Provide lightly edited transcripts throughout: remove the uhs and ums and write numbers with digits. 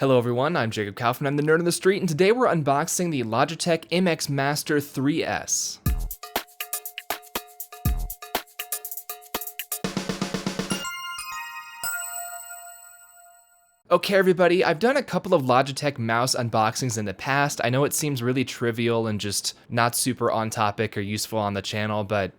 Hello everyone, I'm Jacob Kaufman, I'm the nerd on the street, and today we're unboxing the Logitech MX Master 3S. Okay everybody, I've done a couple of Logitech mouse unboxings in the past. I know it seems really trivial and just not super on topic or useful on the channel, but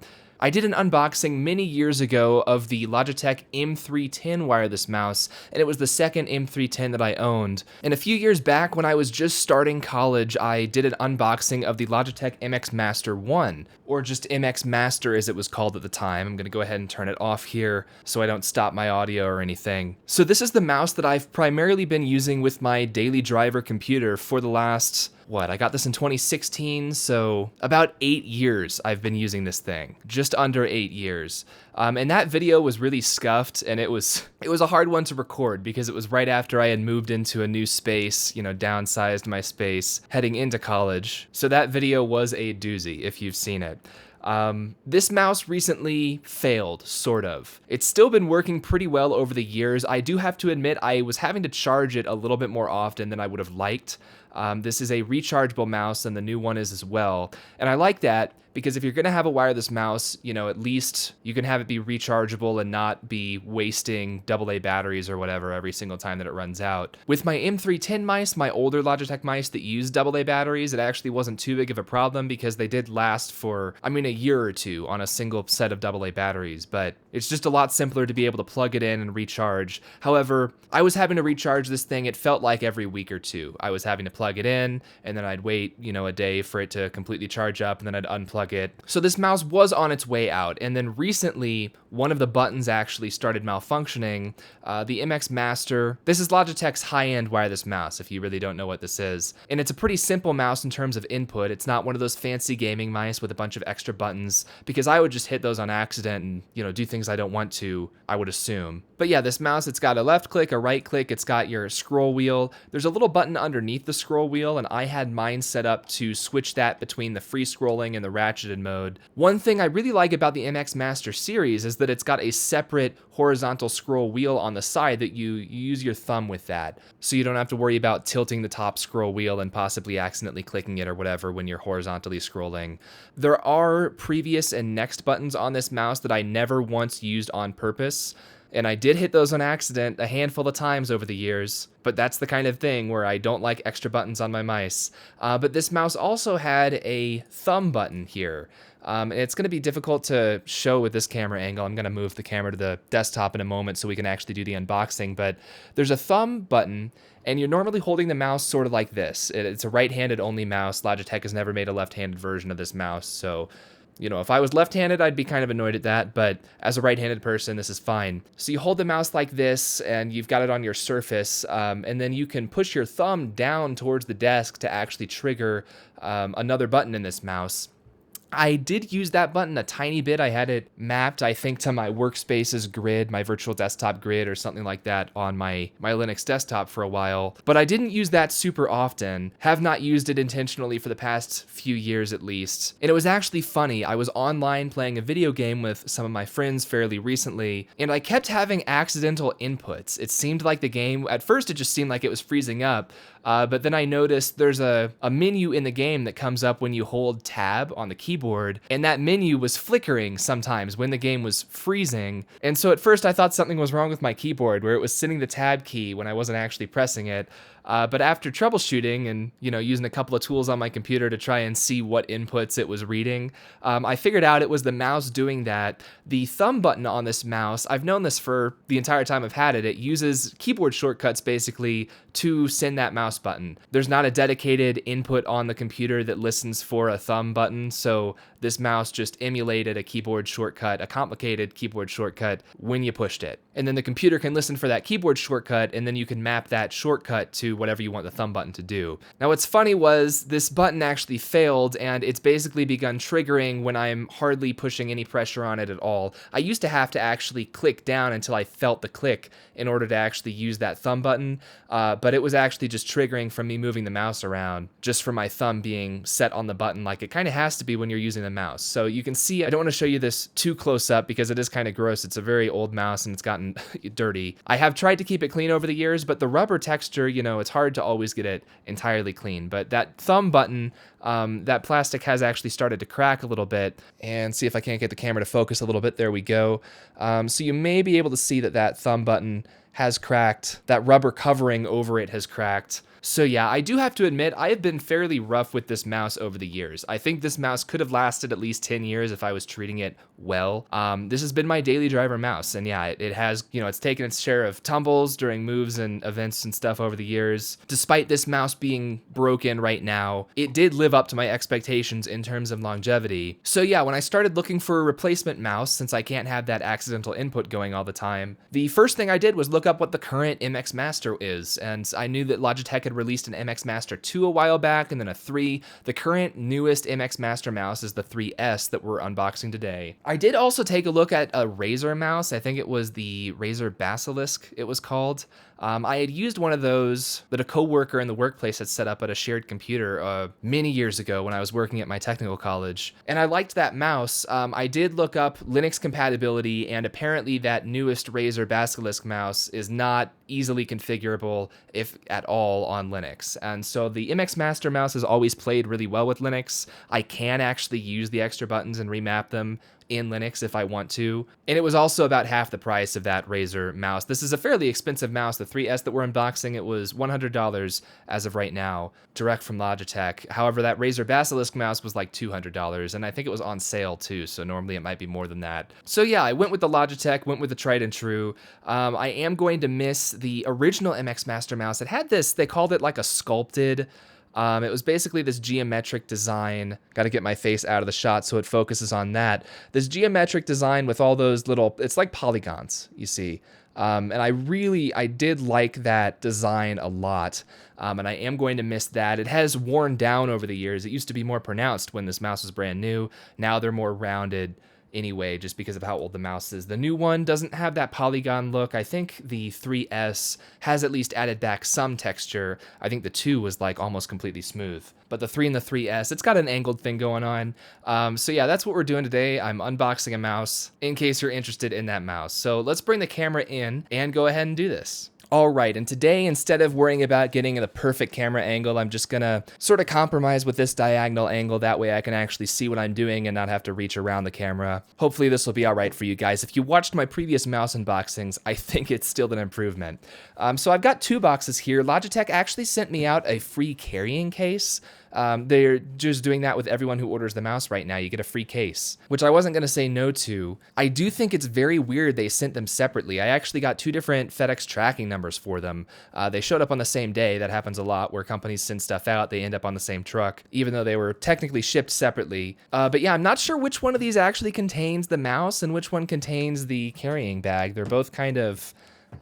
I did an unboxing many years ago of the Logitech M310 wireless mouse, and it was the second M310 that I owned. And a few years back when I was just starting college, I did an unboxing of the Logitech MX Master 1, or just MX Master as it was called at the time. I'm gonna go ahead and turn it off here so I don't stop my audio or anything. So this is the mouse that I've primarily been using with my daily driver computer for the last, I got this in 2016, so about 8 years I've been using this thing. Just under 8 years. And that video was really scuffed, and it was a hard one to record because it was right after I had moved into a new space, downsized my space, heading into college. So that video was a doozy, if you've seen it. This mouse recently failed, sort of. It's still been working pretty well over the years. I do have to admit I was having to charge it a little bit more often than I would have liked. This is a rechargeable mouse, and the new one is as well. And I like that because if you're going to have a wireless mouse, at least you can have it be rechargeable and not be wasting AA batteries or whatever every single time that it runs out. With my M310 mice, my older Logitech mice that use AA batteries, it actually wasn't too big of a problem because they did last for, a year or two on a single set of AA batteries, but it's just a lot simpler to be able to plug it in and recharge. However, I was having to recharge this thing, it felt like every week or two. I was having to plug it in, and then I'd wait, a day for it to completely charge up, and then I'd unplug it. So this mouse was on its way out, and then recently, one of the buttons actually started malfunctioning. The MX Master, this is Logitech's high-end wireless mouse, if you really don't know what this is. And it's a pretty simple mouse in terms of input. It's not one of those fancy gaming mice with a bunch of extra buttons, because I would just hit those on accident and, do things I don't want to, I would assume. But yeah, this mouse, it's got a left click, a right click, it's got your scroll wheel. There's a little button underneath the scroll wheel, and I had mine set up to switch that between the free scrolling and the ratcheted mode. One thing I really like about the MX Master series is that it's got a separate horizontal scroll wheel on the side that you use your thumb with that. So you don't have to worry about tilting the top scroll wheel and possibly accidentally clicking it or whatever when you're horizontally scrolling. There are previous and next buttons on this mouse that I never once used on purpose. And I did hit those on accident a handful of times over the years, but that's the kind of thing where I don't like extra buttons on my mice. But this mouse also had a thumb button here. And it's going to be difficult to show with this camera angle. I'm going to move the camera to the desktop in a moment so we can actually do the unboxing. But there's a thumb button, and you're normally holding the mouse sort of like this. It's a right-handed only mouse. Logitech has never made a left-handed version of this mouse, so if I was left-handed, I'd be kind of annoyed at that, but as a right-handed person, this is fine. So you hold the mouse like this, and you've got it on your surface, and then you can push your thumb down towards the desk to actually trigger another button in this mouse. I did use that button a tiny bit. I had it mapped, I think, to my workspace's grid, my virtual desktop grid or something like that on my Linux desktop for a while. But I didn't use that super often, have not used it intentionally for the past few years at least. And it was actually funny. I was online playing a video game with some of my friends fairly recently, and I kept having accidental inputs. It seemed like the game, at first it just seemed like it was freezing up, but then I noticed there's a menu in the game that comes up when you hold tab on the keyboard, and that menu was flickering sometimes when the game was freezing. And so at first I thought something was wrong with my keyboard, where it was sending the tab key when I wasn't actually pressing it. But after troubleshooting and, using a couple of tools on my computer to try and see what inputs it was reading, I figured out it was the mouse doing that. The thumb button on this mouse, I've known this for the entire time I've had it. It uses keyboard shortcuts basically to send that mouse button. There's not a dedicated input on the computer that listens for a thumb button, so this mouse just emulated a keyboard shortcut, a complicated keyboard shortcut, when you pushed it. And then the computer can listen for that keyboard shortcut, and then you can map that shortcut to whatever you want the thumb button to do. Now what's funny was this button actually failed, and it's basically begun triggering when I'm hardly pushing any pressure on it at all. I used to have to actually click down until I felt the click in order to actually use that thumb button, but it was actually just triggering from me moving the mouse around, just from my thumb being set on the button like it kind of has to be when you're you're using the mouse. So you can see, I don't want to show you this too close up because it is kind of gross. It's a very old mouse and it's gotten dirty. I have tried to keep it clean over the years, but the rubber texture, you know, it's hard to always get it entirely clean. But that thumb button, that plastic has actually started to crack a little bit. And see if I can't get the camera to focus a little bit. There we go. So you may be able to see that that thumb button has cracked. That rubber covering over it has cracked. So yeah, I do have to admit, I have been fairly rough with this mouse over the years. I think this mouse could have lasted at least 10 years if I was treating it well. This has been my daily driver mouse, and yeah, it has, you know, it's taken its share of tumbles during moves and events and stuff over the years. Despite this mouse being broken right now, it did live up to my expectations in terms of longevity. So yeah, when I started looking for a replacement mouse, since I can't have that accidental input going all the time, the first thing I did was look up what the current MX Master is, and I knew that Logitech had released an MX Master 2 a while back and then a 3. The current newest MX Master mouse is the 3S that we're unboxing today. I did also take a look at a Razer mouse. I think it was the Razer Basilisk it was called. I had used one of those that a coworker in the workplace had set up at a shared computer many years ago when I was working at my technical college, and I liked that mouse. I did look up Linux compatibility, and apparently that newest Razer Basilisk mouse is not easily configurable, if at all, on Linux. And so the MX Master mouse has always played really well with Linux. I can actually use the extra buttons and remap them in Linux if I want to. And it was also about half the price of that Razer mouse. This is a fairly expensive mouse. The 3S that we're unboxing, it was $100 as of right now, direct from Logitech. However, that Razer Basilisk mouse was like $200, and I think it was on sale too, so normally it might be more than that. So yeah, I went with the Logitech, went with the tried and true. I am going to miss the original MX Master mouse. It had this, they called it like a sculpted, it was basically this geometric design. Got to get my face out of the shot so it focuses on that. This geometric design with all those little, it's like polygons, you see. And I did like that design a lot. And I am going to miss that. It has worn down over the years. It used to be more pronounced when this mouse was brand new. Now they're more rounded anyway, just because of how old the mouse is. The new one doesn't have that polygon look. I think the 3S has at least added back some texture. I think the 2 was like almost completely smooth. But the 3 and the 3S, it's got an angled thing going on. So yeah, that's what we're doing today. I'm unboxing a mouse in case you're interested in that mouse. So let's bring the camera in and go ahead and do this. All right, and today, instead of worrying about getting the perfect camera angle, I'm just gonna sort of compromise with this diagonal angle. That way I can actually see what I'm doing and not have to reach around the camera. Hopefully this will be all right for you guys. If you watched my previous mouse unboxings, I think it's still an improvement. So I've got 2 boxes here. Logitech actually sent me out a free carrying case. They're just doing that with everyone who orders the mouse right now. You get a free case, which I wasn't going to say no to. I do think it's very weird they sent them separately. I actually got 2 different FedEx tracking numbers for them. They showed up on the same day. That happens a lot where companies send stuff out. They end up on the same truck, even though they were technically shipped separately. But yeah, I'm not sure which one of these actually contains the mouse and which one contains the carrying bag. They're both kind of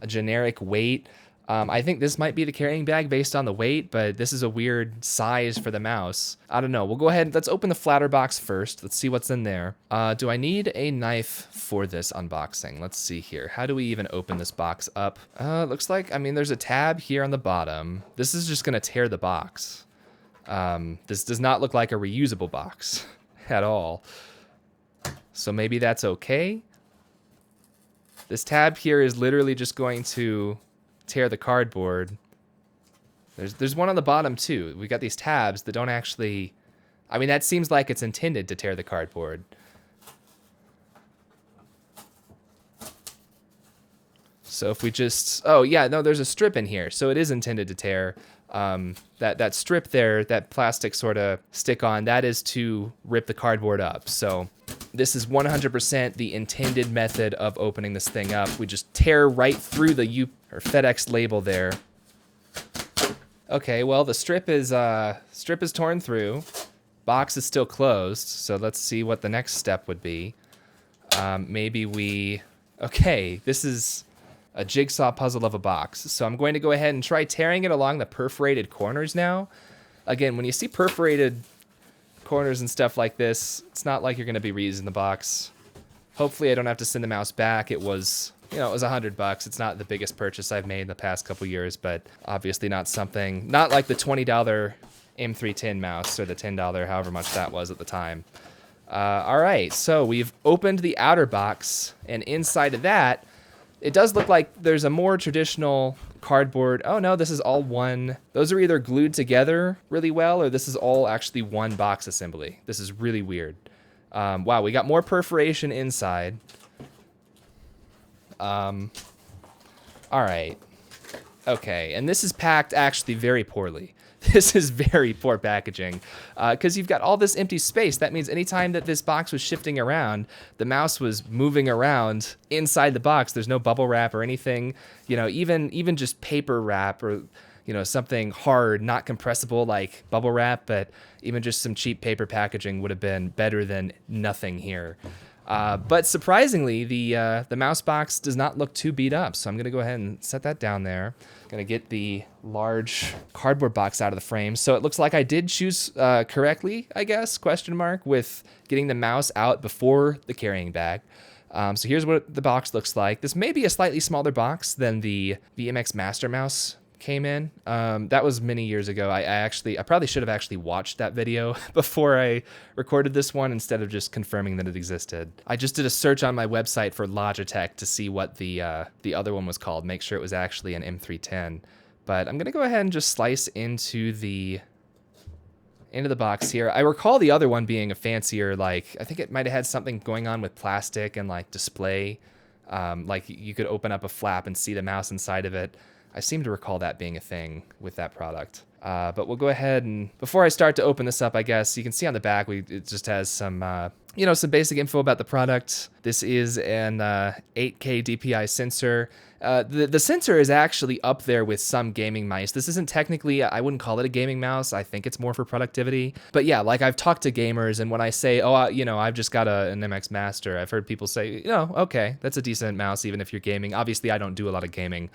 a generic weight. I think this might be the carrying bag based on the weight, but this is a weird size for the mouse. I don't know. We'll go ahead. Let's open the flatter box first. Let's see what's in there. Do I need a knife for this unboxing? Let's see here. How do we even open this box up? Looks like, I mean, there's a tab here on the bottom. This is just going to tear the box. This does not look like a reusable box at all. So maybe that's okay. This tab here is literally just going to tear the cardboard. There's one on the bottom too. We got these tabs that don't actually, I mean, that seems like it's intended to tear the cardboard. So if we just, oh yeah, no, there's a strip in here, so it is intended to tear. That strip there, that plastic sort of stick on, that is to rip the cardboard up. So this is 100% the intended method of opening this thing up. We just tear right through the FedEx label there. Okay, well the strip is torn through. Box is still closed, so let's see what the next step would be. Okay, this is a jigsaw puzzle of a box. So I'm going to go ahead and try tearing it along the perforated corners now. Again, when you see perforated corners and stuff like this, it's not like you're going to be reusing the box. Hopefully I don't have to send the mouse back. It was, you know, it was $100. It's not the biggest purchase I've made in the past couple years, but obviously not like the $20 M310 mouse or the $10, however much that was at the time. All right, so we've opened the outer box, and inside of that, it does look like there's a more traditional cardboard. Oh no, this is all one. Those are either glued together really well, or this is all actually one box assembly. This is really weird. Wow, we got more perforation inside. All right. Okay, and this is packed actually very poorly. This is very poor packaging because you've got all this empty space. That means anytime that this box was shifting around, the mouse was moving around inside the box. There's no bubble wrap or anything, you know, even just paper wrap or, you know, something hard, not compressible like bubble wrap, but even just some cheap paper packaging would have been better than nothing here. But surprisingly, the mouse box does not look too beat up. So I'm going to go ahead and set that down there. Going to get the large cardboard box out of the frame. So it looks like I did choose correctly, I guess, question mark, with getting the mouse out before the carrying bag. So here's what the box looks like. This may be a slightly smaller box than the MX Master mouse came in. That was many years ago. I probably should have actually watched that video before I recorded this one instead of just confirming that it existed. I just did a search on my website for Logitech to see what the other one was called, make sure it was actually an M310. But I'm gonna go ahead and just slice into the box here. I recall the other one being a fancier, like, I think it might have had something going on with plastic and like display. Like you could open up a flap and see the mouse inside of it. I seem to recall that being a thing with that product. But we'll go ahead and, before I start to open this up, I guess, you can see on the back, it just has some, some basic info about the product. This is an 8K DPI sensor. The sensor is actually up there with some gaming mice. This isn't technically, I wouldn't call it a gaming mouse. I think it's more for productivity. But yeah, like I've talked to gamers, and when I say, I've just got an MX Master, I've heard people say, okay, that's a decent mouse even if you're gaming. Obviously, I don't do a lot of gaming.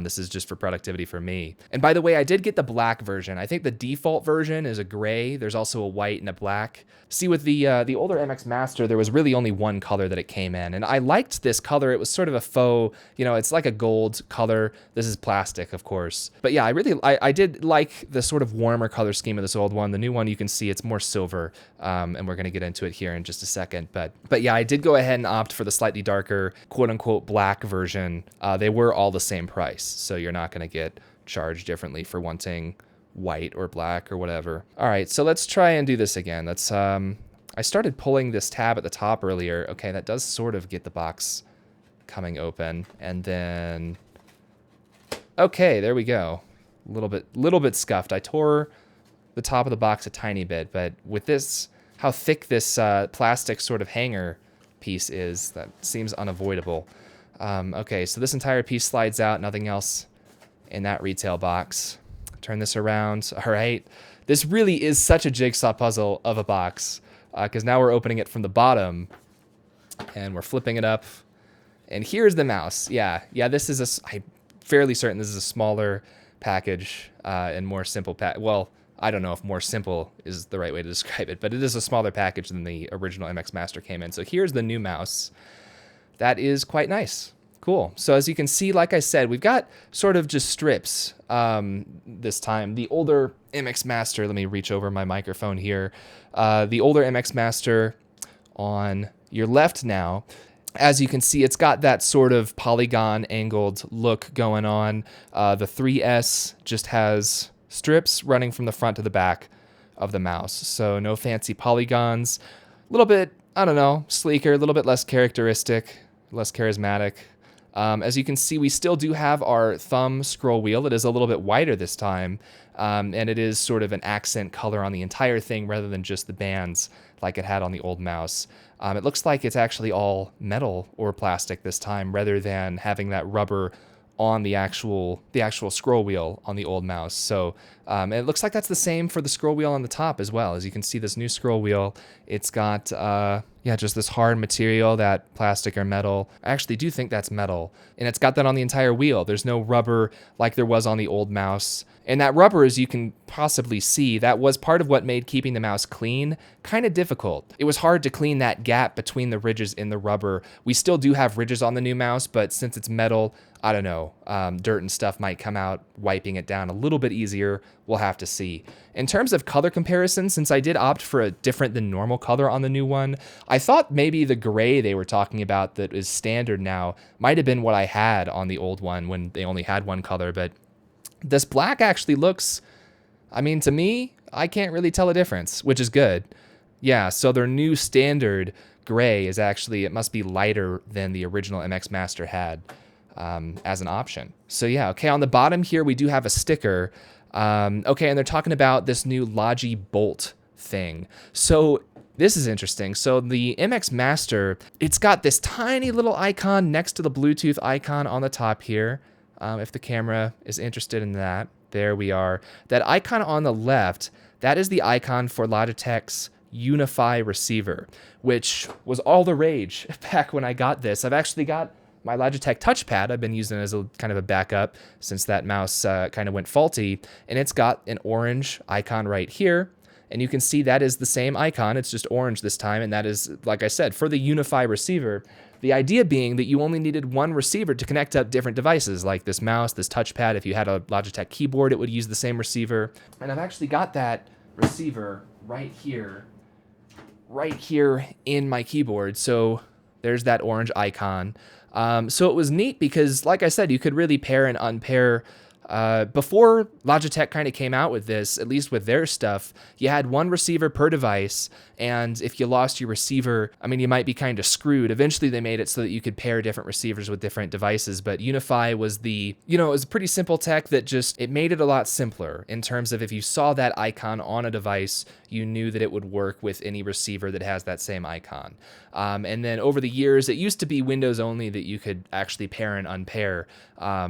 This is just for productivity for me. And by the way, I did get the black version. I think the default version is a gray. There's also a white and a black. See, with the older MX Master, there was really only one color that it came in, and I liked this color. It was sort of a faux, it's like a gold color. This is plastic, of course. But yeah, I did like the sort of warmer color scheme of this old one. The new one, you can see it's more silver, and we're gonna get into it here in just a second. But yeah, I did go ahead and opt for the slightly darker, quote unquote, black version. They were all the same price, so you're not gonna get charged differently for wanting white or black or whatever. All right, so let's try and do this again. Let's I started pulling this tab at the top earlier. Okay, that does sort of get the box coming open, and then okay, there we go. Little bit scuffed. I tore the top of the box a tiny bit, but with this, how thick this plastic sort of hanger piece is, that seems unavoidable. Okay, so this entire piece slides out, nothing else in that retail box. Turn this around. All right. This really is such a jigsaw puzzle of a box, because now we're opening it from the bottom and we're flipping it up. And here's the mouse. Yeah, this is I'm fairly certain this is a smaller package and more simple well, I don't know if more simple is the right way to describe it, but it is a smaller package than the original MX Master came in. So here's the new mouse. That is quite nice. Cool. So as you can see, like I said, we've got sort of just strips this time. The older MX Master, let me reach over my microphone here. The older MX Master on your left now, as you can see, it's got that sort of polygon angled look going on. The 3S just has strips running from the front to the back of the mouse. So no fancy polygons. A little bit, I don't know, sleeker, a little bit less characteristic, less charismatic. As you can see, we still do have our thumb scroll wheel. It is a little bit wider this time, and it is sort of an accent color on the entire thing rather than just the bands like it had on the old mouse. It looks like it's actually all metal or plastic this time rather than having that rubber on the actual scroll wheel on the old mouse. So it looks like that's the same for the scroll wheel on the top as well. As you can see, this new scroll wheel, it's got Yeah, just this hard material, that plastic or metal. I actually do think that's metal. And it's got that on the entire wheel. There's no rubber like there was on the old mouse. And that rubber, as you can possibly see, that was part of what made keeping the mouse clean kind of difficult. It was hard to clean that gap between the ridges in the rubber. We still do have ridges on the new mouse, but since it's metal, I don't know, dirt and stuff might come out, wiping it down a little bit easier. We'll have to see. In terms of color comparison, since I did opt for a different than normal color on the new one, I thought maybe the gray they were talking about that is standard now might have been what I had on the old one when they only had one color, but this black actually looks, I mean, to me, I can't really tell a difference, which is good. Yeah, so their new standard gray is actually, it must be lighter than the original MX Master had as an option. So yeah, okay, on the bottom here, we do have a sticker. Okay, and they're talking about this new Logi Bolt thing. So this is interesting. So the MX Master, it's got this tiny little icon next to the Bluetooth icon on the top here. If the camera is interested in that, there we are. That icon on the left, that is the icon for Logitech's Unify receiver, which was all the rage back when I got this. I've actually got my Logitech touchpad. I've been using it as a kind of a backup since that mouse kind of went faulty, and it's got an orange icon right here. And you can see that is the same icon. It's just orange this time, and that is, like I said, for the Unify receiver. The idea being that you only needed one receiver to connect up different devices, like this mouse, this touchpad. If you had a Logitech keyboard, it would use the same receiver. And I've actually got that receiver right here in my keyboard. So there's that orange icon. So it was neat because, like I said, you could really pair and unpair. Before Logitech kind of came out with this, at least with their stuff, you had one receiver per device, and if you lost your receiver, I mean, you might be kind of screwed. Eventually, they made it so that you could pair different receivers with different devices, but Unify was it was a pretty simple tech that just, it made it a lot simpler in terms of if you saw that icon on a device, you knew that it would work with any receiver that has that same icon. And then over the years, it used to be Windows only that you could actually pair and unpair.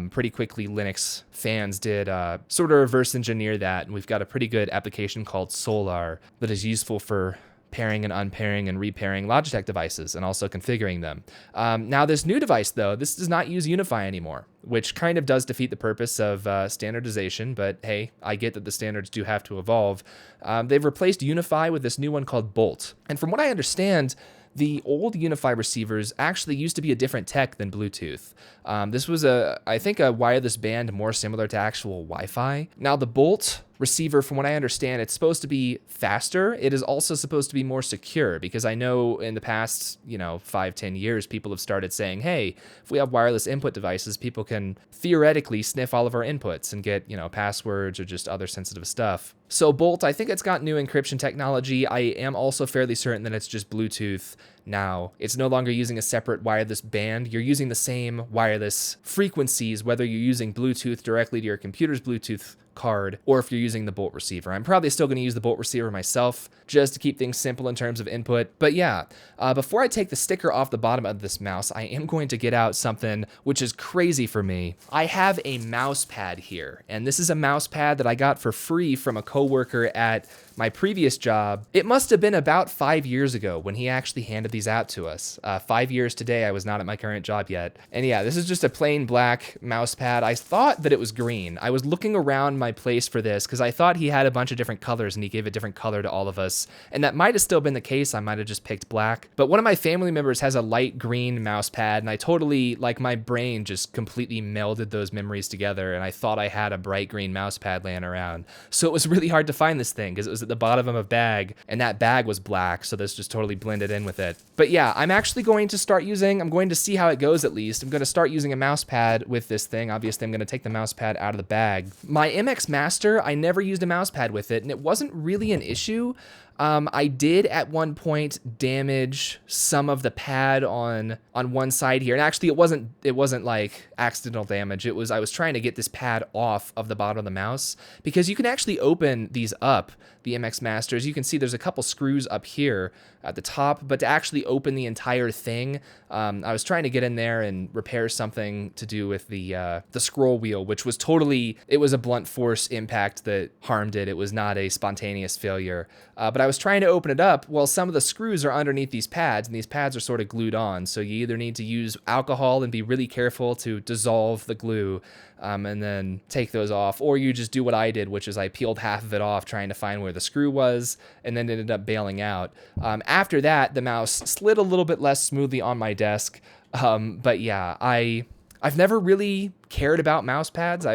Pretty quickly, Linux fans did sort of reverse engineer that, and we've got a pretty good application called Solar that is useful for pairing and unpairing and repairing Logitech devices and also configuring them. Now, this new device, though, this does not use Unify anymore, which kind of does defeat the purpose of standardization, but hey, I get that the standards do have to evolve. They've replaced Unify with this new one called Bolt. And from what I understand, the old Unify receivers actually used to be a different tech than Bluetooth. This was I think a wireless band more similar to actual Wi-Fi. Now the Bolt receiver, from what I understand, it's supposed to be faster. It is also supposed to be more secure, because I know in the past, 5-10 years, people have started saying, hey, if we have wireless input devices, people can theoretically sniff all of our inputs and get, passwords or just other sensitive stuff. So Bolt, I think it's got new encryption technology. I am also fairly certain that it's just Bluetooth now. It's no longer using a separate wireless band. You're using the same wireless frequencies, whether you're using Bluetooth directly to your computer's Bluetooth card or if you're using the Bolt receiver. I'm probably still going to use the Bolt receiver myself just to keep things simple in terms of input. But yeah, before I take the sticker off the bottom of this mouse, I am going to get out something which is crazy for me. I have a mouse pad here, and this is a mouse pad that I got for free from a coworker at my previous job. It must have been about 5 years ago when he actually handed these out to us. 5 years today. I was not at my current job yet. And yeah, this is just a plain black mouse pad. I thought that it was green. I was looking around my place for this because I thought he had a bunch of different colors and he gave a different color to all of us. And that might have still been the case. I might have just picked black. But one of my family members has a light green mouse pad, and I totally, my brain just completely melded those memories together, and I thought I had a bright green mouse pad laying around. So it was really hard to find this thing because it was at the bottom of a bag, and that bag was black, so this just totally blended in with it. But yeah, I'm actually going to I'm going to see how it goes at least. I'm going to start using a mouse pad with this thing. Obviously, I'm going to take the mouse pad out of the bag. My MX Master, I never used a mouse pad with it, and it wasn't really an issue. I did at one point damage some of the pad on one side here. And actually it wasn't like accidental damage. I was trying to get this pad off of the bottom of the mouse, because you can actually open these up, the MX Masters. You can see there's a couple screws up here at the top, but to actually open the entire thing, I was trying to get in there and repair something to do with the scroll wheel, which was it was a blunt force impact that harmed it. It was not a spontaneous failure. But I was was trying to open it up, well, some of the screws are underneath these pads, and these pads are sort of glued on. So you either need to use alcohol and be really careful to dissolve the glue and then take those off, or you just do what I did, which is I peeled half of it off trying to find where the screw was, and then ended up bailing out. After that, the mouse slid a little bit less smoothly on my desk. But yeah, I've never really cared about mouse pads.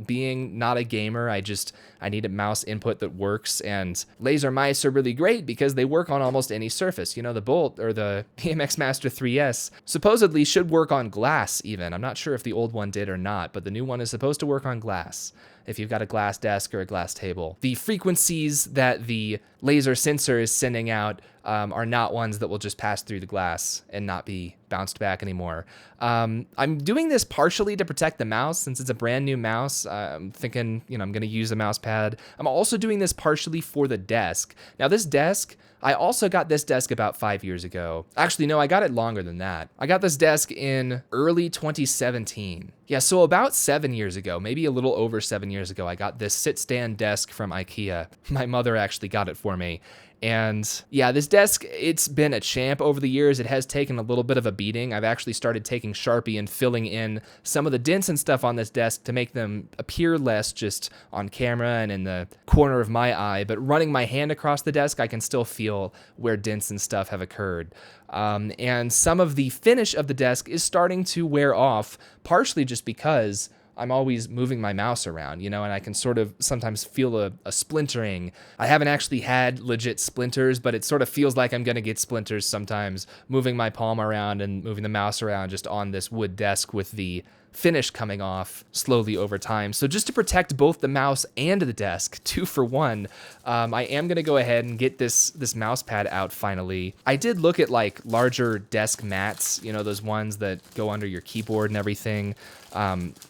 Being not a gamer, I need a mouse input that works, and laser mice are really great because they work on almost any surface. The Bolt or the MX Master 3S supposedly should work on glass even. I'm not sure if the old one did or not, but the new one is supposed to work on glass if you've got a glass desk or a glass table. The frequencies that the laser sensor is sending out are not ones that will just pass through the glass and not be bounced back anymore. I'm doing this partially to protect the mouse since it's a brand new mouse. I'm thinking, I'm going to use a mouse pad. I'm also doing this partially for the desk. Now this desk, I also got this desk about 5 years ago. Actually, no, I got it longer than that. I got this desk in early 2017. Yeah, so about 7 years ago, maybe a little over 7 years ago, I got this sit-stand desk from IKEA. My mother actually got it for me. And yeah, this desk, it's been a champ over the years. It has taken a little bit of a beating. I've actually started taking Sharpie and filling in some of the dents and stuff on this desk to make them appear less just on camera and in the corner of my eye. But running my hand across the desk, I can still feel where dents and stuff have occurred. And some of the finish of the desk is starting to wear off, partially just because I'm always moving my mouse around, and I can sort of sometimes feel a splintering. I haven't actually had legit splinters, but it sort of feels like I'm going to get splinters sometimes moving my palm around and moving the mouse around just on this wood desk with the finish coming off slowly over time. So just to protect both the mouse and the desk, 2 for 1, I am going to go ahead and get this mouse pad out finally. I did look at like larger desk mats, those ones that go under your keyboard and everything.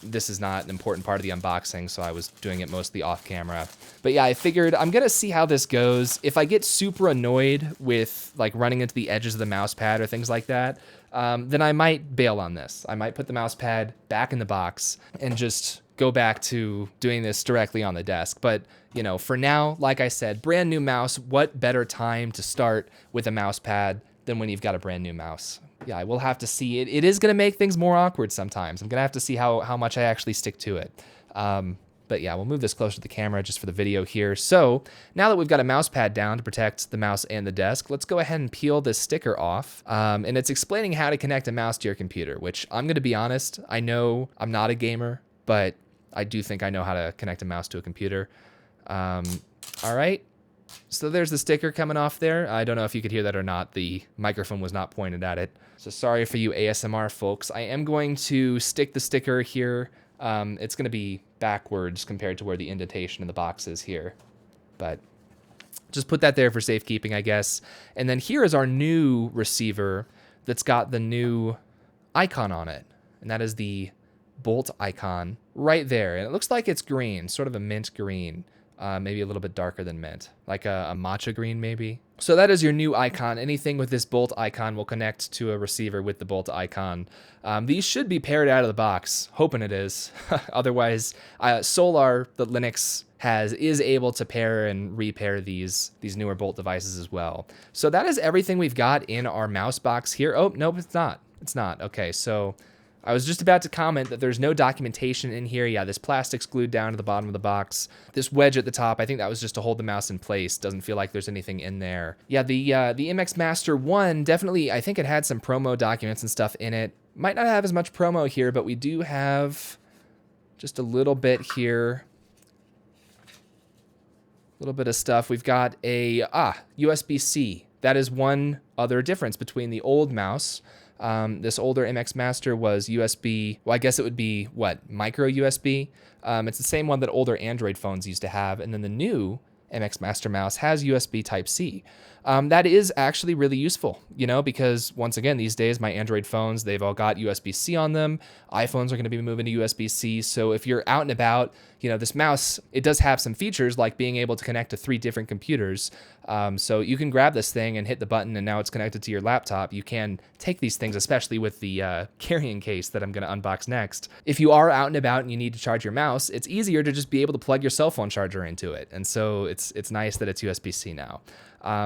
This is not an important part of the unboxing, so I was doing it mostly off camera. But yeah, I figured I'm going to see how this goes. If I get super annoyed with like running into the edges of the mouse pad or things like that, then I might bail on this. I might put the mouse pad back in the box and just go back to doing this directly on the desk. But, for now, like I said, brand new mouse, what better time to start with a mouse pad than when you've got a brand new mouse? Yeah, I will have to see. It is going to make things more awkward sometimes. I'm going to have to see how much I actually stick to it. But yeah, we'll move this closer to the camera just for the video here. So now that we've got a mouse pad down to protect the mouse and the desk, let's go ahead and peel this sticker off. And it's explaining how to connect a mouse to your computer, which I'm going to be honest, I know I'm not a gamer, but I do think I know how to connect a mouse to a computer. All right. So there's the sticker coming off there. I don't know if you could hear that or not. The microphone was not pointed at it. So sorry for you ASMR folks. I am going to stick the sticker here. It's going to be backwards compared to where the indentation in the box is here. But just put that there for safekeeping, I guess. And then here is our new receiver that's got the new icon on it. And that is the Bolt icon right there. And it looks like it's green, sort of a mint green. Maybe a little bit darker than mint, like a matcha green maybe. So that is your new icon. Anything with this Bolt icon will connect to a receiver with the Bolt icon. These should be paired out of the box, hoping it is. Otherwise, Solar, that Linux has, is able to pair and repair these newer Bolt devices as well. So that is everything we've got in our mouse box here. Oh, nope, it's not. It's not. Okay, so I was just about to comment that there's no documentation in here. Yeah, this plastic's glued down to the bottom of the box. This wedge at the top, I think that was just to hold the mouse in place. Doesn't feel like there's anything in there. Yeah, the MX Master 1, definitely, I think it had some promo documents and stuff in it. Might not have as much promo here, but we do have just a little bit here. A little bit of stuff. We've got a USB-C. That is one other difference between the old mouse. This older MX Master was USB, well, I guess it would be, what, micro USB? It's the same one that older Android phones used to have, and then the new MX Master mouse has USB Type-C. That is actually really useful, because once again, these days, my Android phones, they've all got USB-C on them. iPhones are going to be moving to USB-C, so if you're out and about, this mouse, it does have some features like being able to connect to 3 different computers. So you can grab this thing and hit the button, and now it's connected to your laptop. You can take these things, especially with the carrying case that I'm going to unbox next. If you are out and about and you need to charge your mouse, it's easier to just be able to plug your cell phone charger into it. And so it's nice that it's USB-C now.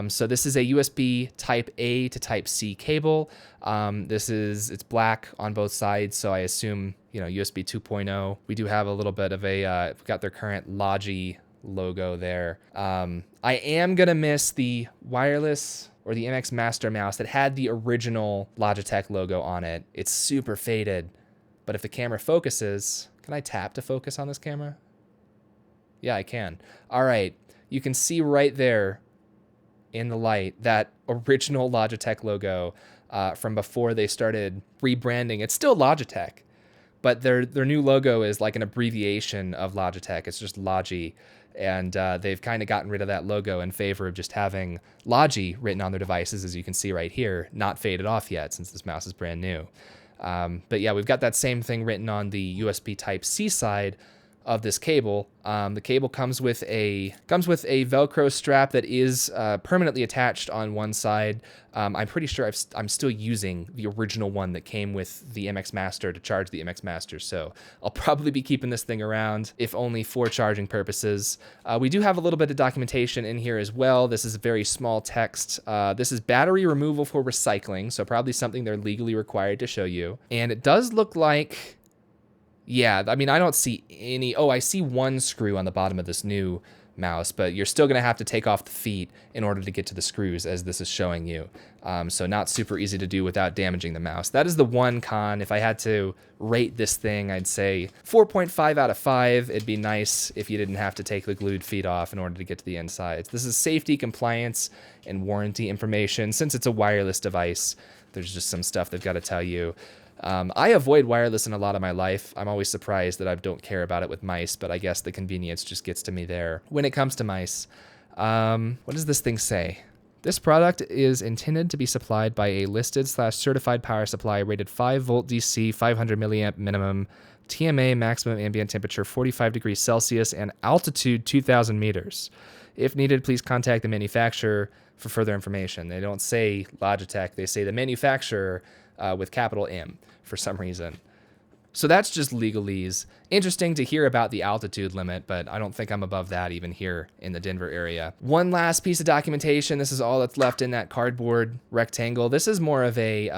So this is a USB Type A to Type C cable. It's black on both sides, so I assume, USB 2.0. We do have a little bit of we've got their current Logi logo there. I am gonna miss the wireless or the MX Master mouse that had the original Logitech logo on it. It's super faded, but if the camera focuses, can I tap to focus on this camera? Yeah, I can. All right, you can see right there in the light that original Logitech logo from before they started rebranding. It's still Logitech, but their new logo is like an abbreviation of Logitech. It's just Logi. And they've kind of gotten rid of that logo in favor of just having Logi written on their devices, as you can see right here, not faded off yet since this mouse is brand new. But yeah, we've got that same thing written on the USB Type-C side of this cable. The cable comes with a Velcro strap that is permanently attached on one side. I'm pretty sure I'm still using the original one that came with the MX Master to charge the MX Master, so I'll probably be keeping this thing around, if only for charging purposes. We do have a little bit of documentation in here as well. This is very small text. This is battery removal for recycling, so probably something they're legally required to show you. And it does look like, yeah, I mean, I don't see any. Oh, I see one screw on the bottom of this new mouse, but you're still going to have to take off the feet in order to get to the screws, as this is showing you. So not super easy to do without damaging the mouse. That is the one con. If I had to rate this thing, I'd say 4.5 out of 5. It'd be nice if you didn't have to take the glued feet off in order to get to the insides. This is safety, compliance, and warranty information. Since it's a wireless device, there's just some stuff they've got to tell you. I avoid wireless in a lot of my life. I'm always surprised that I don't care about it with mice, but I guess the convenience just gets to me there. When it comes to mice, what does this thing say? This product is intended to be supplied by a listed/certified power supply rated 5 volt DC, 500 milliamp minimum, TMA maximum ambient temperature 45 degrees Celsius, and altitude 2,000 meters. If needed, please contact the manufacturer for further information. They don't say Logitech, they say the manufacturer with capital M for some reason. So that's just legalese. Interesting to hear about the altitude limit, but I don't think I'm above that even here in the Denver area. One last piece of documentation. This is all that's left in that cardboard rectangle. This is more of a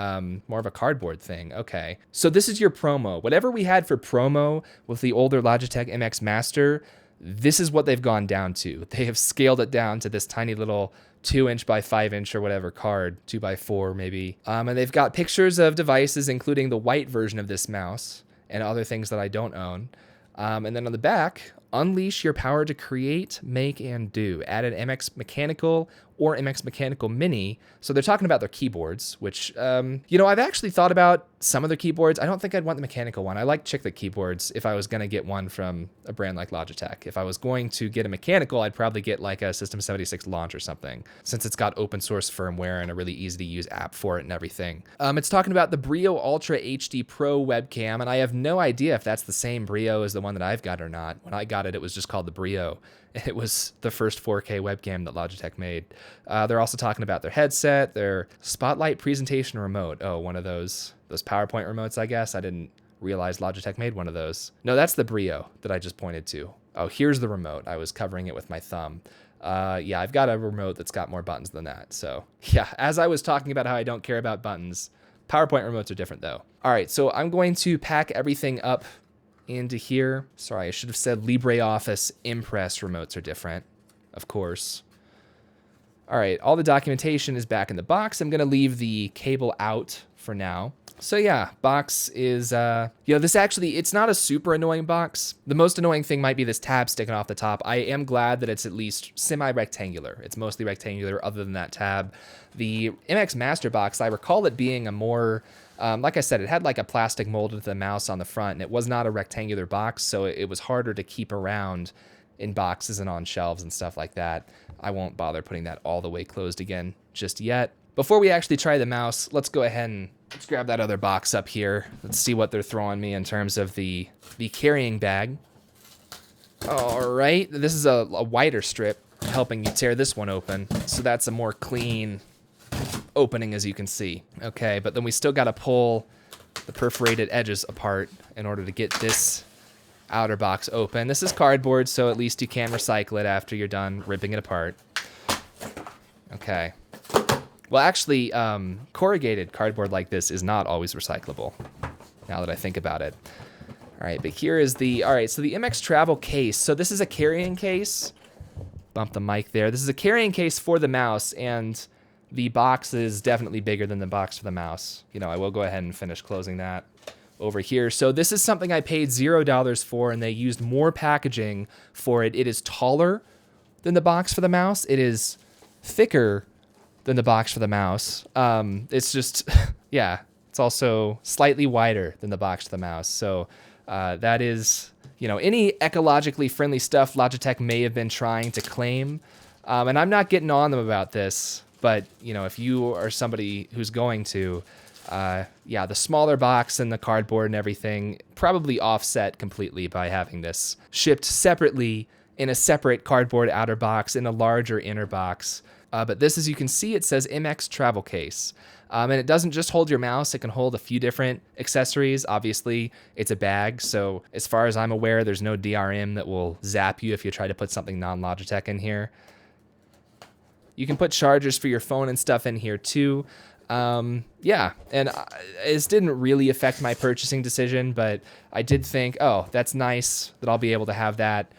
cardboard thing. Okay. So this is your promo. Whatever we had for promo with the older Logitech MX Master, this is what they've gone down to. They have scaled it down to this tiny little 2-inch by 5-inch or whatever card, 2x4 maybe. And they've got pictures of devices, including the white version of this mouse and other things that I don't own. And then on the back, unleash your power to create, make, and do. Add an MX Mechanical or MX Mechanical Mini. So they're talking about their keyboards, which, I've actually thought about some of their keyboards. I don't think I'd want the mechanical one. I like chiclet keyboards if I was going to get one from a brand like Logitech. If I was going to get a mechanical, I'd probably get like a System 76 Launch or something, since it's got open source firmware and a really easy to use app for it and everything. It's talking about the Brio Ultra HD Pro webcam, and I have no idea if that's the same Brio as the one that I've got or not. When I got it, it was just called the Brio. It was the first 4K webcam that Logitech made. They're also talking about their headset, their Spotlight presentation remote. Oh, one of those PowerPoint remotes, I guess. I didn't realize Logitech made one of those. No, that's the Brio that I just pointed to. Oh, here's the remote. I was covering it with my thumb. Yeah, I've got a remote that's got more buttons than that. So yeah, as I was talking about how I don't care about buttons, PowerPoint remotes are different though. All right, so I'm going to pack everything up into here. Sorry, I should have said LibreOffice Impress remotes are different, of course. All right, all the documentation is back in the box. I'm gonna leave the cable out for now. So yeah, box is, this actually, it's not a super annoying box. The most annoying thing might be this tab sticking off the top. I am glad that it's at least semi-rectangular. It's mostly rectangular other than that tab. The MX Master box, I recall it being a more, like I said, it had like a plastic molded to the mouse on the front, and it was not a rectangular box, so it was harder to keep around in boxes and on shelves and stuff like that. I won't bother putting that all the way closed again just yet. Before we actually try the mouse, let's go ahead and let's grab that other box up here. Let's see what they're throwing me in terms of the carrying bag. All right, this is a wider strip helping you tear this one open. So that's a more clean opening, as you can see. Okay, but then we still got to pull the perforated edges apart in order to get this outer box open. This is cardboard, so at least you can recycle it after you're done ripping it apart. Okay. Well, actually, corrugated cardboard like this is not always recyclable, now that I think about it. All right, but here is the, all right, so the MX Travel case. So this is a carrying case. Bump the mic there. This is a carrying case for the mouse, and the box is definitely bigger than the box for the mouse. You know, I will go ahead and finish closing that over here. So this is something I paid $0 for, and they used more packaging for it. It is taller than the box for the mouse. It is thicker than the box for the mouse. It's just, yeah, it's also slightly wider than the box for the mouse. So that is, you know, any ecologically friendly stuff Logitech may have been trying to claim. And I'm not getting on them about this, but, you know, if you are somebody who's going to, yeah, the smaller box and the cardboard and everything probably offset completely by having this shipped separately in a separate cardboard outer box in a larger inner box. But this, as you can see, it says MX Travel Case. And it doesn't just hold your mouse, it can hold a few different accessories. Obviously, it's a bag, so as far as I'm aware, there's no DRM that will zap you if you try to put something non-Logitech in here. You can put chargers for your phone and stuff in here too. Yeah, and this didn't really affect my purchasing decision, but I did think, oh, that's nice that I'll be able to have that,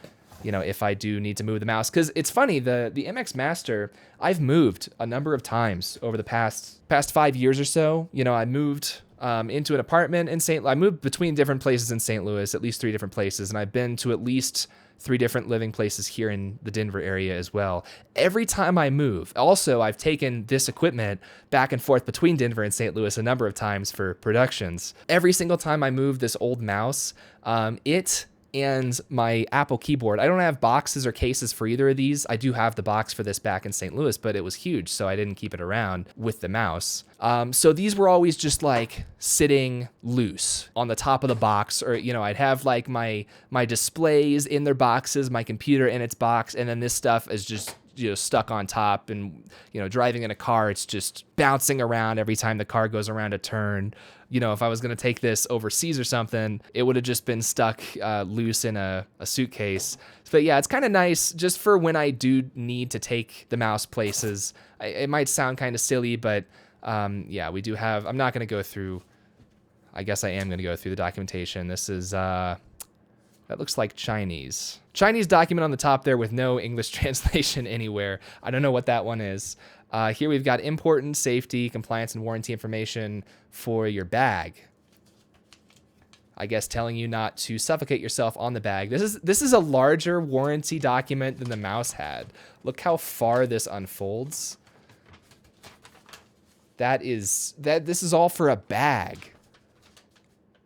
you know, if I do need to move the mouse. Because it's funny, the MX Master, I've moved a number of times over the past 5 years or so. You know, I moved into an apartment in I moved between different places in St. Louis, at least 3 different places, and I've been to at least 3 different living places here in the Denver area as well. Every time I move, also, I've taken this equipment back and forth between Denver and St. Louis a number of times for productions. Every single time I move this old mouse, it and my Apple keyboard. I don't have boxes or cases for either of these. I do have the box for this back in St. Louis, but it was huge, so I didn't keep it around with the mouse. So these were always just like sitting loose on the top of the box, or, you know, I'd have like my displays in their boxes, my computer in its box, and then this stuff is just, you know, stuck on top. And, you know, driving in a car, it's just bouncing around every time the car goes around a turn. You know, if I was going to take this overseas or something, it would have just been stuck loose in a suitcase. But yeah, it's kind of nice just for when I do need to take the mouse places. It might sound kind of silly, but yeah, we do have, I'm not going to go through, I guess I am going to go through the documentation. This is, that looks like Chinese. Chinese document on the top there with no English translation anywhere. I don't know what that one is. Here we've got important safety, compliance, and warranty information for your bag. I guess telling you not to suffocate yourself on the bag. This is a larger warranty document than the mouse had. Look how far this unfolds. This is all for a bag.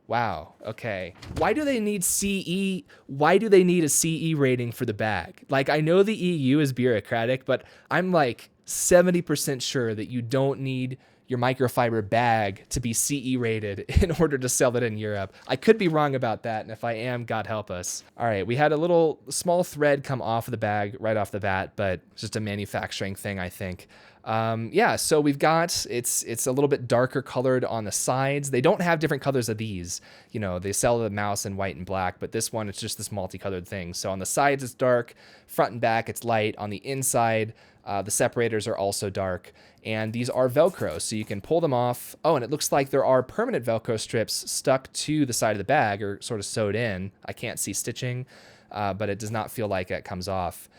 Wow, okay. Why do they need CE? Why do they need a CE rating for the bag? Like, I know the EU is bureaucratic, but I'm like 70% sure that you don't need your microfiber bag to be CE rated in order to sell it in Europe. I could be wrong about that, and if I am, God help us. All right, we had a little small thread come off of the bag right off the bat, but it's just a manufacturing thing, I think. Yeah, so we've got, it's a little bit darker colored on the sides. They don't have different colors of these. You know, they sell the mouse in white and black, but this one, it's just this multicolored thing. So on the sides, it's dark. Front and back, it's light. On the inside, the separators are also dark. And these are Velcro, so you can pull them off. Oh, and it looks like there are permanent Velcro strips stuck to the side of the bag, or sort of sewed in. I can't see stitching, but it does not feel like it comes off.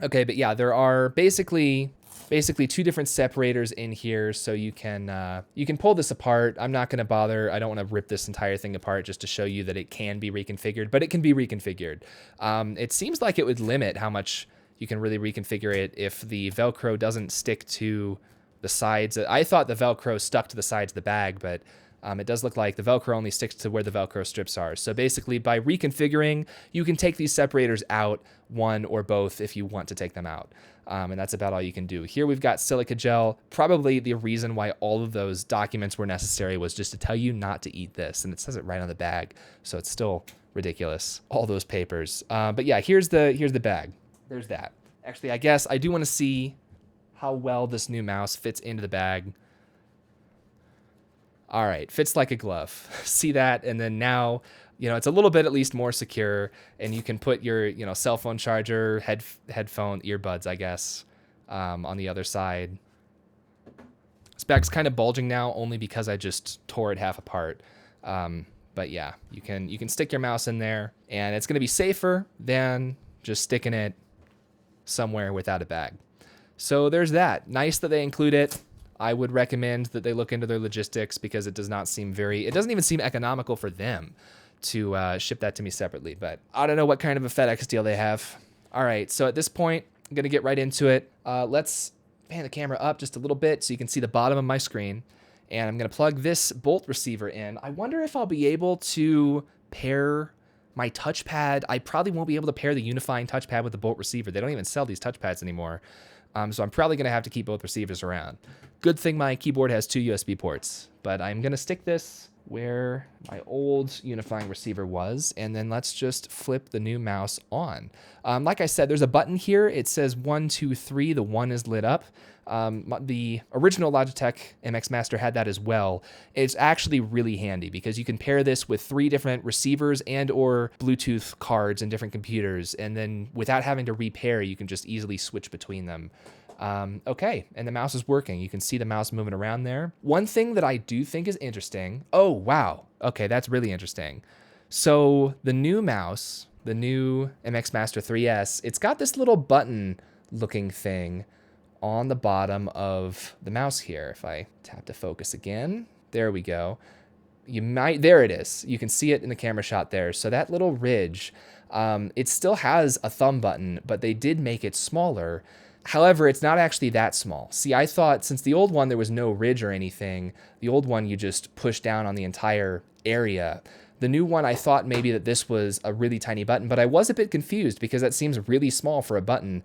Okay, but yeah, there are basically 2 different separators in here, so you can pull this apart. I'm not going to bother. I don't want to rip this entire thing apart just to show you that it can be reconfigured, but it can be reconfigured. It seems like it would limit how much you can really reconfigure it if the Velcro doesn't stick to the sides. I thought the Velcro stuck to the sides of the bag, but it does look like the Velcro only sticks to where the Velcro strips are. So basically, by reconfiguring, you can take these separators out, one or both, if you want to take them out. And that's about all you can do. Here we've got silica gel. Probably the reason why all of those documents were necessary was just to tell you not to eat this. And it says it right on the bag, so it's still ridiculous, all those papers. But yeah, here's the bag. There's that. Actually, I guess I do want to see how well this new mouse fits into the bag. All right, fits like a glove. See that? And then now, you know, it's a little bit at least more secure, and you can put your, you know, cell phone charger, headphone, earbuds, I guess, on the other side. This bag's kind of bulging now only because I just tore it half apart. But yeah, you can stick your mouse in there, and it's going to be safer than just sticking it somewhere without a bag. So there's that. Nice that they include it. I would recommend that they look into their logistics because it doesn't even seem economical for them to ship that to me separately. But I don't know what kind of a FedEx deal they have. All right, so at this point, I'm going to get right into it. Let's pan the camera up just a little bit so you can see the bottom of my screen. And I'm going to plug this bolt receiver in. I wonder if I'll be able to pair my touchpad. I probably won't be able to pair the unifying touchpad with the bolt receiver. They don't even sell these touchpads anymore. So I'm probably going to have to keep both receivers around. Good thing my keyboard has 2 USB ports. But I'm going to stick this where my old unifying receiver was, and then let's just flip the new mouse on. Like I said, there's a button here. It says 1, 2, 3. The 1 is lit up. The original Logitech MX Master had that as well. It's actually really handy because you can pair this with 3 different receivers and or Bluetooth cards in different computers, and then without having to repair, you can just easily switch between them. Okay, and the mouse is working. You can see the mouse moving around there. One thing that I do think is interesting. Oh, wow. Okay, that's really interesting. So the new mouse, the new MX Master 3S, it's got this little button looking thing on the bottom of the mouse here. If I tap to focus again, there we go. There it is. You can see it in the camera shot there. So that little ridge, it still has a thumb button, but they did make it smaller. However, it's not actually that small. See, I thought since the old one, there was no ridge or anything, the old one, you just push down on the entire area. The new one, I thought maybe that this was a really tiny button, but I was a bit confused because that seems really small for a button.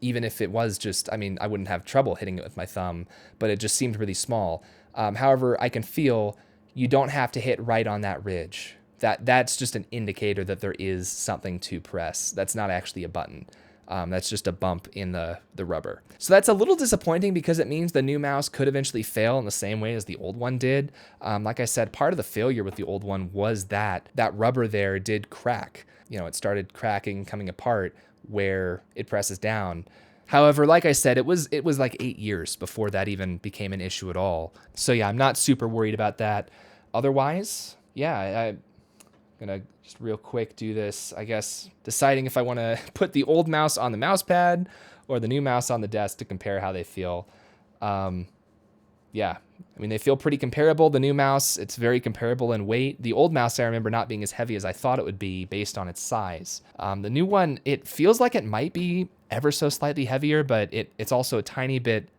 Even if it was just, I mean, I wouldn't have trouble hitting it with my thumb, but it just seemed really small. However, I can feel you don't have to hit right on that ridge. That's just an indicator that there is something to press. That's not actually a button. That's just a bump in the rubber. So that's a little disappointing because it means the new mouse could eventually fail in the same way as the old one did. Like I said, part of the failure with the old one was that rubber there did crack. You know, it started cracking, coming apart where it presses down. However, like I said, it was like 8 years before that even became an issue at all. So yeah, I'm not super worried about that. Otherwise, yeah, I'm gonna just real quick do this, I guess, deciding if I want to put the old mouse on the mouse pad or the new mouse on the desk to compare how they feel. Yeah, I mean, they feel pretty comparable. The new mouse, it's very comparable in weight. The old mouse, I remember not being as heavy as I thought it would be based on its size. The new one, it feels like it might be ever so slightly heavier, but it's also a tiny bit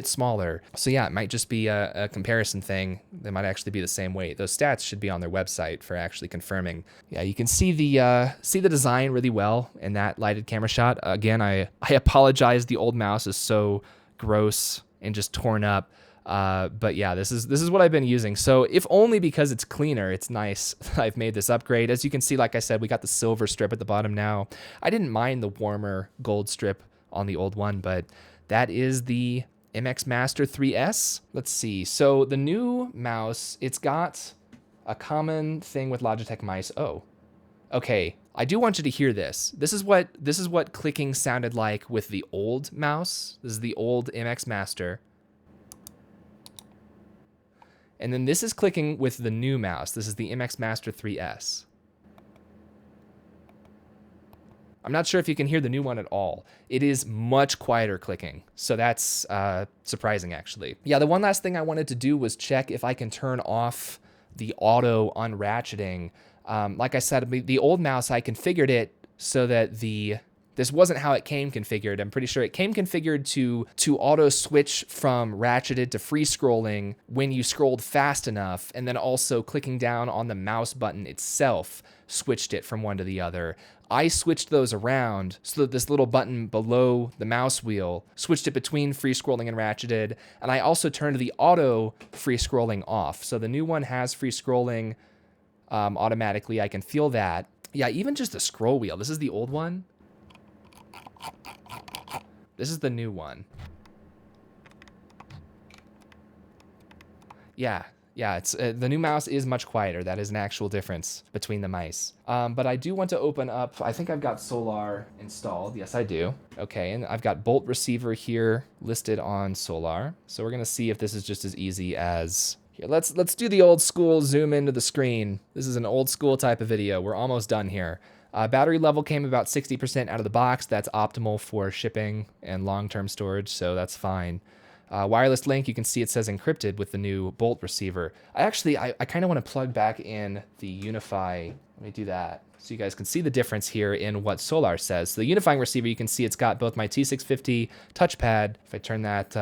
smaller. So yeah, it might just be a comparison thing. They might actually be the same weight. Those stats should be on their website for actually confirming. Yeah, you can see the design really well in that lighted camera shot. Again, I apologize. The old mouse is so gross and just torn up. But yeah, this is what I've been using. So if only because it's cleaner, it's nice I've made this upgrade. As you can see, like I said, we got the silver strip at the bottom now. I didn't mind the warmer gold strip on the old one, but that is the MX Master 3S. Let's see. So the new mouse, it's got a common thing with Logitech mice. Oh, okay. I do want you to hear this. This is what clicking sounded like with the old mouse. This is the old MX Master. And then this is clicking with the new mouse. This is the MX Master 3S. I'm not sure if you can hear the new one at all. It is much quieter clicking. So that's surprising, actually. Yeah, the one last thing I wanted to do was check if I can turn off the auto unratcheting. Like I said, the old mouse, I configured it so that this wasn't how it came configured. I'm pretty sure it came configured to auto switch from ratcheted to free scrolling when you scrolled fast enough, and then also clicking down on the mouse button itself switched it from one to the other. I switched those around so that this little button below the mouse wheel switched it between free scrolling and ratcheted, and I also turned the auto free scrolling off. So the new one has free scrolling automatically. I can feel that. Yeah, even just the scroll wheel. This is the old one. This is the new one. Yeah, Yeah, it's the new mouse is much quieter. That is an actual difference between the mice. But I do want to open up, I think I've got Solar installed. Yes, I do. Okay, and I've got Bolt Receiver here listed on Solar. So we're gonna see if this is just as easy as, here, let's do the old school zoom into the screen. This is an old school type of video. We're almost done here. Battery level came about 60% out of the box. That's optimal for shipping and long-term storage, so that's fine. Wireless link, you can see it says encrypted with the new Bolt receiver. I kind of want to plug back in the Unify. Let me do that so you guys can see the difference here in what Solar says. So the unifying receiver, you can see it's got both my T650 touchpad, if I turn that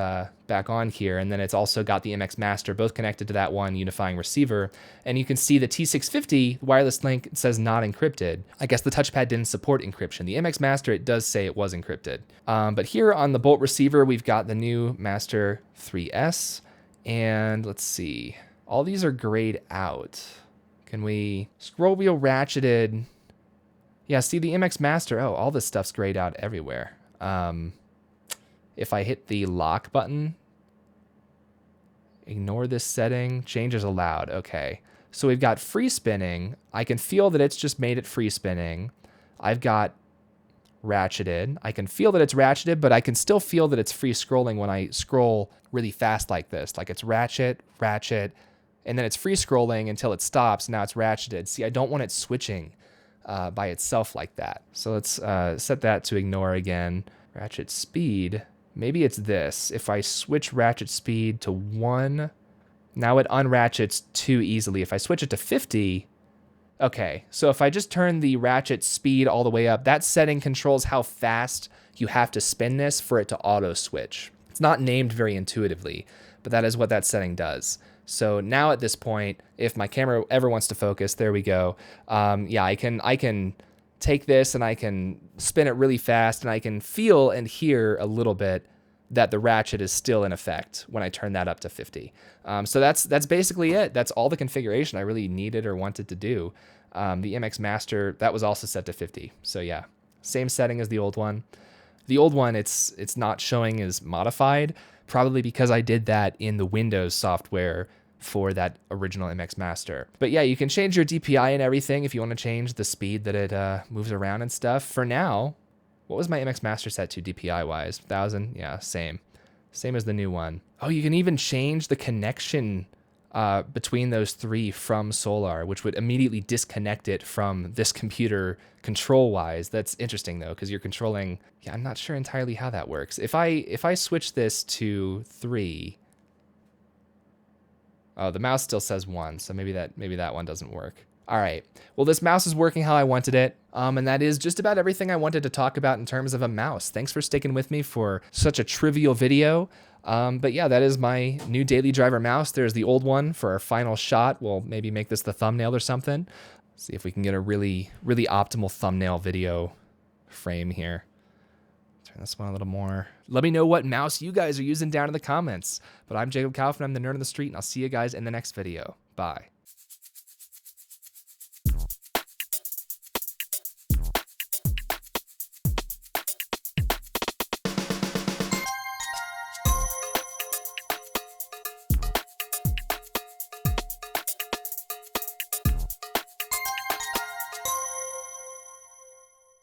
back on here, and then it's also got the MX Master, both connected to that one unifying receiver. And you can see the T650 wireless link says not encrypted. I guess the touchpad didn't support encryption. The MX Master, it does say it was encrypted. But here on the Bolt receiver, we've got the new Master 3S, and let's see, all these are grayed out. Can we scroll wheel ratcheted? Yeah, see the MX Master. Oh, all this stuff's grayed out everywhere. If I hit the lock button, ignore this setting, changes allowed. Okay, so we've got free spinning. I can feel that it's just made it free spinning. I've got ratcheted. I can feel that it's ratcheted, but I can still feel that it's free scrolling when I scroll really fast like this. Like it's ratchet, ratchet, and then it's free scrolling until it stops. Now it's ratcheted. See, I don't want it switching by itself like that. So let's set that to ignore again. Ratchet speed. Maybe it's this. If I switch ratchet speed to 1, now it unratchets too easily. If I switch it to 50, okay. So if I just turn the ratchet speed all the way up, that setting controls how fast you have to spin this for it to auto switch. It's not named very intuitively, but that is what that setting does. So now at this point, if my camera ever wants to focus, there we go. Yeah, I can take this and I can spin it really fast, and I can feel and hear a little bit that the ratchet is still in effect when I turn that up to 50. So that's basically it. That's all the configuration I really needed or wanted to do. The MX Master, that was also set to 50. So yeah, same setting as the old one. The old one, it's not showing as modified, probably because I did that in the Windows software for that original MX Master. But yeah, you can change your DPI and everything if you want to change the speed that it moves around and stuff. For now, what was my MX Master set to DPI-wise? 1,000? Yeah, same. Same as the new one. Oh, you can even change the connection between those three from Solar, which would immediately disconnect it from this computer control-wise. That's interesting, though, because you're controlling... Yeah, I'm not sure entirely how that works. If I switch this to 3... Oh, the mouse still says 1, so maybe that one doesn't work. All right. Well, this mouse is working how I wanted it, and that is just about everything I wanted to talk about in terms of a mouse. Thanks for sticking with me for such a trivial video. But yeah, that is my new daily driver mouse. There's the old one for our final shot. We'll maybe make this the thumbnail or something. See if we can get a really, really optimal thumbnail video frame here. Turn this one a little more. Let me know what mouse you guys are using down in the comments. But I'm Jacob Kaufman. I'm the nerd on the street, and I'll see you guys in the next video. Bye.